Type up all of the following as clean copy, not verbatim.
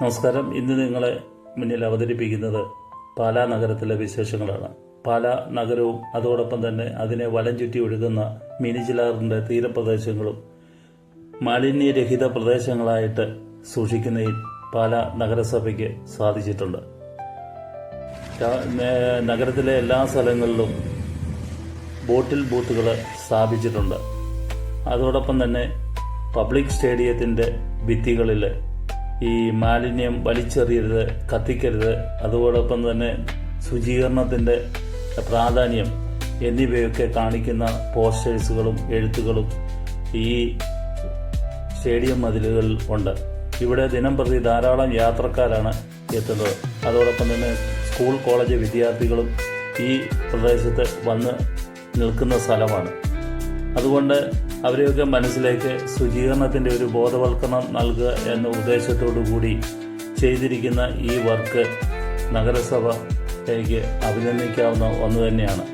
നമസ്കാരം. ഇന്ന് നിങ്ങളെ മുന്നിൽ അവതരിപ്പിക്കുന്നത് പാലാ നഗരത്തിലെ വിശേഷങ്ങളാണ്. പാലാ നഗരവും അതോടൊപ്പം തന്നെ അതിനെ വലം ചുറ്റി ഒഴുകുന്ന മിനിച്ചിലാറിന്റെ തീരപ്രദേശങ്ങളും മാലിന്യരഹിത പ്രദേശങ്ങളായിട്ട് സൂക്ഷിക്കുന്നതിൽ പാലാ നഗരസഭയ്ക്ക് സാധിച്ചിട്ടുണ്ട്. നഗരത്തിലെ എല്ലാ സ്ഥലങ്ങളിലും ബോട്ടിൽ ബൂത്തുകൾ സ്ഥാപിച്ചിട്ടുണ്ട്. അതോടൊപ്പം തന്നെ പബ്ലിക് സ്റ്റേഡിയത്തിന്റെ ഭിത്തികളിൽ ഈ മാലിന്യം വലിച്ചെറിയരുത്, കത്തിക്കരുത്, അതോടൊപ്പം തന്നെ ശുചീകരണത്തിന്റെ പ്രാധാന്യം എന്നിവയൊക്കെ കാണിക്കുന്ന പോസ്റ്റേഴ്സുകളും എഴുത്തുകളും ഈ സ്റ്റേഡിയം മതിലുകളിൽ ഉണ്ട്. ഇവിടെ ദിനംപ്രതി ധാരാളം യാത്രക്കാരാണ് എത്തുന്നത്. അതോടൊപ്പം തന്നെ സ്കൂൾ കോളേജ് വിദ്യാർത്ഥികളും ഈ പ്രദേശത്ത് വന്ന് നിൽക്കുന്ന സ്ഥലമാണ്. അതുകൊണ്ട് അവരെയൊക്കെ മനസ്സിലേക്ക് ശുചീകരണത്തിന്റെ ഒരു ബോധവൽക്കരണം നൽകുക എന്ന ഉദ്ദേശത്തോടു കൂടി ചെയ്തിരിക്കുന്ന ഈ വർക്ക് നഗരസഭയ്ക്ക് അഭിനന്ദിക്കാവുന്ന ഒന്ന് തന്നെയാണ്.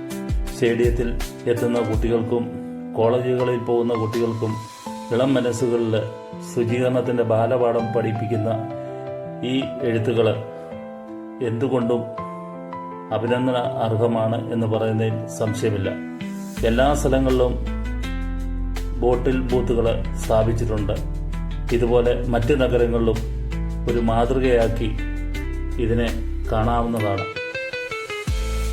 സ്റ്റേഡിയത്തിൽ എത്തുന്ന കുട്ടികൾക്കും കോളേജുകളിൽ പോകുന്ന കുട്ടികൾക്കും ഇളം മനസ്സുകളിൽ ശുചീകരണത്തിന്റെ ബാലപാഠം പഠിപ്പിക്കുന്ന ഈ എഴുത്തുകൾ എന്തുകൊണ്ടും അഭിനന്ദന അർഹമാണ് എന്ന് പറയുന്നതിൽ സംശയമില്ല. എല്ലാ സ്ഥലങ്ങളിലും ബോട്ടിൽ ബൂത്തുകൾ സ്ഥാപിച്ചിട്ടുണ്ട്. ഇതുപോലെ മറ്റ് നഗരങ്ങളിലും ഒരു മാതൃകയാക്കി ഇതിനെ കാണാവുന്നതാണ്.